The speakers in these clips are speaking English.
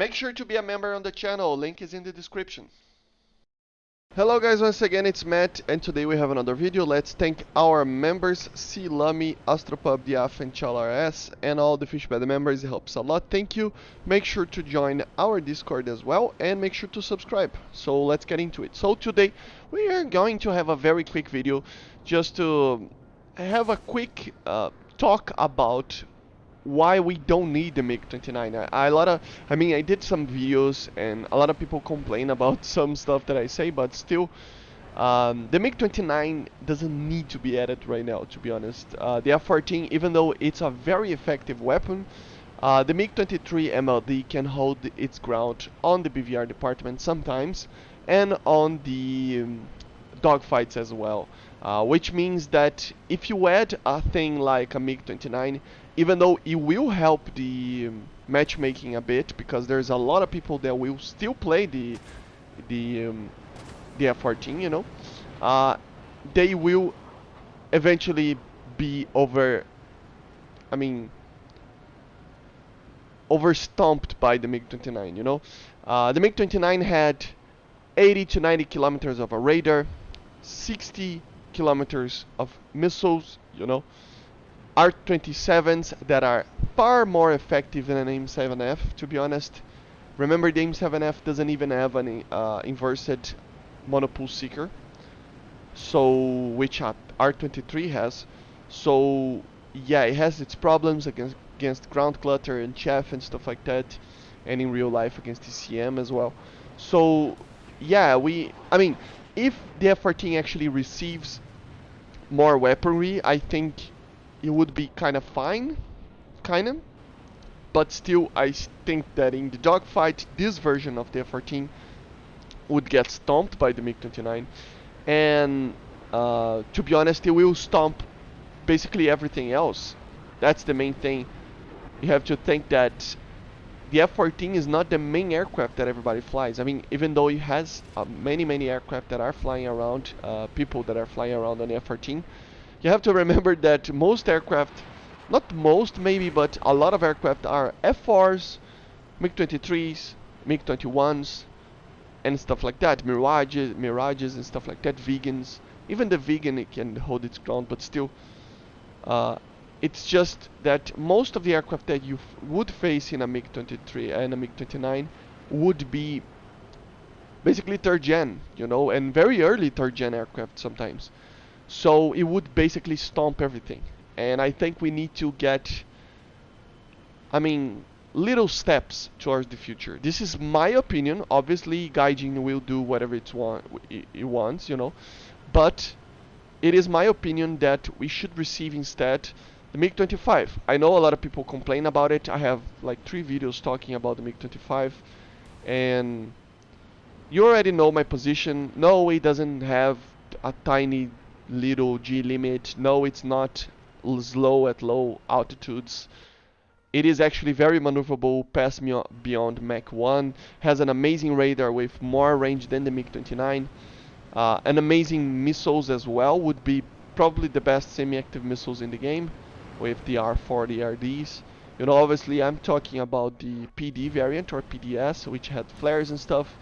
Make sure to be a member on the channel, link is in the description. Hello guys, once again it's Matt, and today we have another video. Let's thank our members, C. Lamy, Astropub, Diaf, and ChalRS, and all the Fishbed members. It helps a lot, thank you. Make sure to join our Discord as well, and make sure to subscribe. So let's get into it. So today we are going to have a very quick video, just to have a quick talk about why we don't need the MiG-29. I did some videos and a lot of people complain about some stuff that I say, but still, the MiG-29 doesn't need to be added right now, to be honest. The F-14, even though it's a very effective weapon, the MiG-23 MLD can hold its ground on the BVR department sometimes, and on the dogfights as well. Which means that if you add a thing like a MiG-29, even though it will help the matchmaking a bit, because there's a lot of people that will still play the F-14, you know, they will eventually be overstomped by the MiG-29, you know. The MiG-29 had 80 to 90 kilometers of a radar, 60 kilometers of missiles, you know, R-27s that are far more effective than an AIM-7F, to be honest. Remember, the AIM-7F doesn't even have an inversed monopool seeker, so which R-23 has. So yeah, it has its problems against ground clutter and chaff and stuff like that, and in real life against TCM as well. So yeah, if the F-14 actually receives more weaponry, I think it would be kind of fine, but still I think that in the dogfight, this version of the F-14 would get stomped by the MiG-29, and to be honest, it will stomp basically everything else. That's the main thing. You have to think that the F-14 is not the main aircraft that everybody flies. I mean, even though it has many aircraft that are flying around, people that are flying around on the F-14, you have to remember that most aircraft, not most maybe, but a lot of aircraft are F-4s, MiG-23s, MiG-21s, and stuff like that, Mirages and stuff like that, Vegans. Even the Vegan, it can hold its ground, but still, it's just that most of the aircraft that you would face in a MiG-23 and a MiG-29 would be basically third gen, you know, and very early third gen aircraft sometimes. So it would basically stomp everything. And I think we need to get, little steps towards the future. This is my opinion. Obviously, Gaijin will do whatever it wants, you know. But it is my opinion that we should receive instead the MiG-25. I know a lot of people complain about it. I have like 3 videos talking about the MiG-25, and you already know my position. No, it doesn't have a tiny little G limit. No, it's not slow at low altitudes. It is actually very maneuverable past beyond Mach 1. Has an amazing radar with more range than the MiG-29. An amazing missiles as well. Would be probably the best semi-active missiles in the game, with the R-40 RDs. You know, obviously I'm talking about the PD variant or PDS, which had flares and stuff,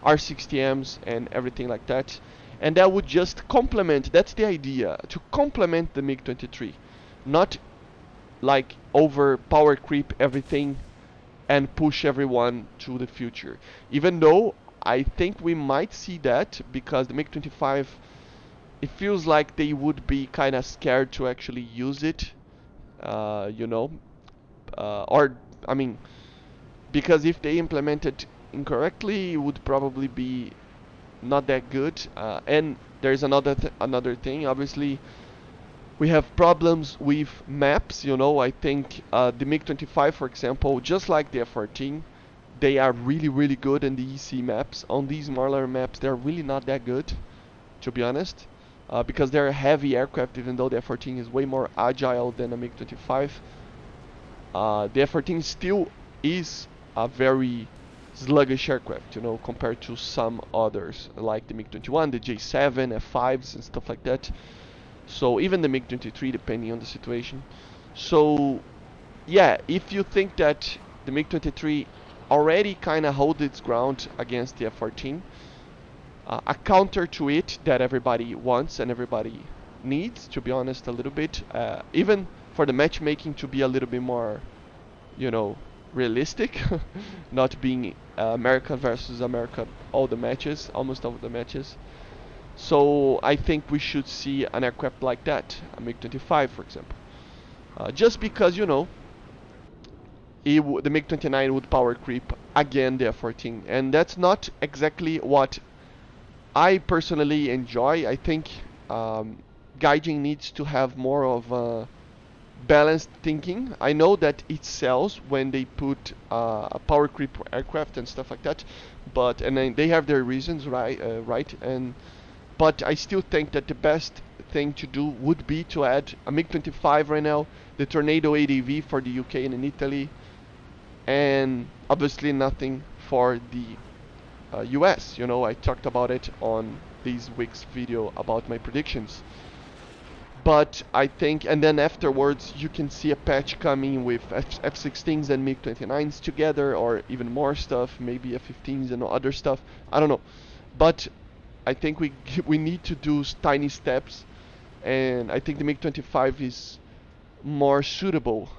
R-60Ms and everything like that. And that would just complement, that's the idea, to complement the MiG-23, not like over power creep everything and push everyone to the future. Even though I think we might see that, because the MiG-25, it feels like they would be kind of scared to actually use it, you know, because if they implement it incorrectly, it would probably be not that good. And there's another thing. Obviously, we have problems with maps. You know, I think the MiG-25, for example, just like the F-14, they are really good in the EC maps. On these smaller maps, they're really not that good, to be honest, because they're heavy aircraft. Even though the F-14 is way more agile than a MiG-25, the F-14 still is a very sluggish aircraft, you know, compared to some others like the MiG-21, the J7, F5s and stuff like that. So even the MiG-23, depending on the situation. So yeah, if you think that the MiG-23 already kind of hold its ground against the F-14. A counter to it that everybody wants and everybody needs, to be honest, a little bit. Even for the matchmaking to be a little bit more, you know, realistic, not being America versus America all the matches, almost all the matches. So I think we should see an aircraft like that, a MiG-25, for example. Just because, you know, the MiG-29 would power creep again the F-14, and that's not exactly what I personally enjoy. I think Gaijin needs to have more of a balanced thinking. I know that it sells when they put a power creep aircraft and stuff like that, but and then they have their reasons, right? But I still think that the best thing to do would be to add a MiG-25 right now, the Tornado ADV for the UK and in Italy, and obviously nothing for the US. You know, I talked about it on this week's video about my predictions. But I think, and then afterwards you can see a patch coming with F-16s and MiG-29s together, or even more stuff, maybe F-15s and other stuff. I don't know, but I think we need to do tiny steps, and I think the MiG-25 is more suitable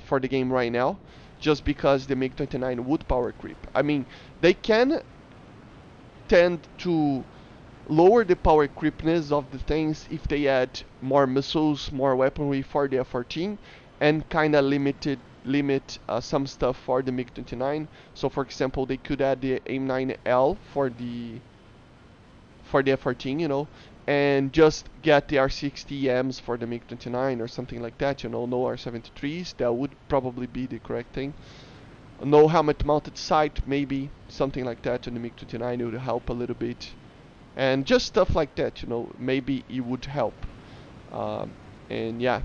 for the game right now, just because the MiG-29 would power creep. I mean, they can tend to lower the power creepness of the things if they add more missiles, more weaponry for the F-14, and kind of limit some stuff for the MiG-29. So for example, they could add the AIM-9L for the F-14, you know, and just get the R-60Ms for the MiG-29 or something like that, you know, no R-73s. That would probably be the correct thing. No helmet mounted sight, maybe something like that on the MiG-29 would help a little bit. And just stuff like that, you know, maybe it would help. And yeah,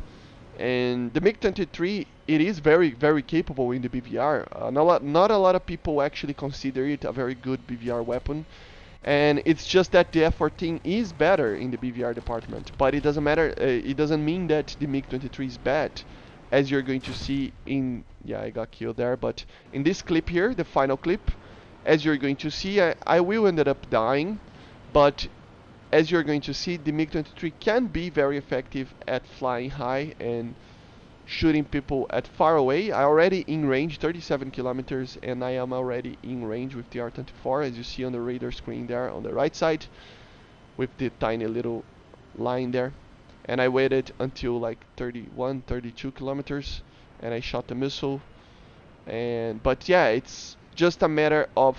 and the MiG-23, it is very, very capable in the BVR. Not a lot of people actually consider it a very good BVR weapon, and it's just that the F-14 is better in the BVR department. But it doesn't matter. It doesn't mean that the MiG-23 is bad, as you're going to see in. Yeah, I got killed there, but in this clip here, the final clip, as you're going to see, I will end up dying. But as you're going to see, the MiG-23 can be very effective at flying high and shooting people at far away. I already in range 37 kilometers, and I am already in range with the R-24, as you see on the radar screen there on the right side, with the tiny little line there. And I waited until like 31, 32 kilometers, and I shot the missile. But yeah, it's just a matter of,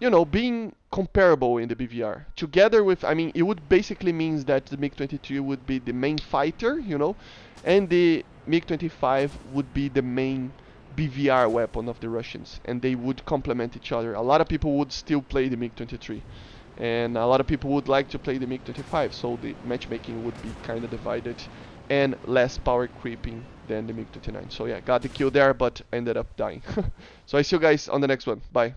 you know, being comparable in the BVR. Together with, I mean, it would basically means that the MiG-22 would be the main fighter, you know, and the MiG-25 would be the main BVR weapon of the Russians, and they would complement each other. A lot of people would still play the MiG-23, and a lot of people would like to play the MiG-25, so the matchmaking would be kind of divided and less power creeping than the MiG-29. So yeah, got the kill there, but ended up dying. So I see you guys on the next one. Bye.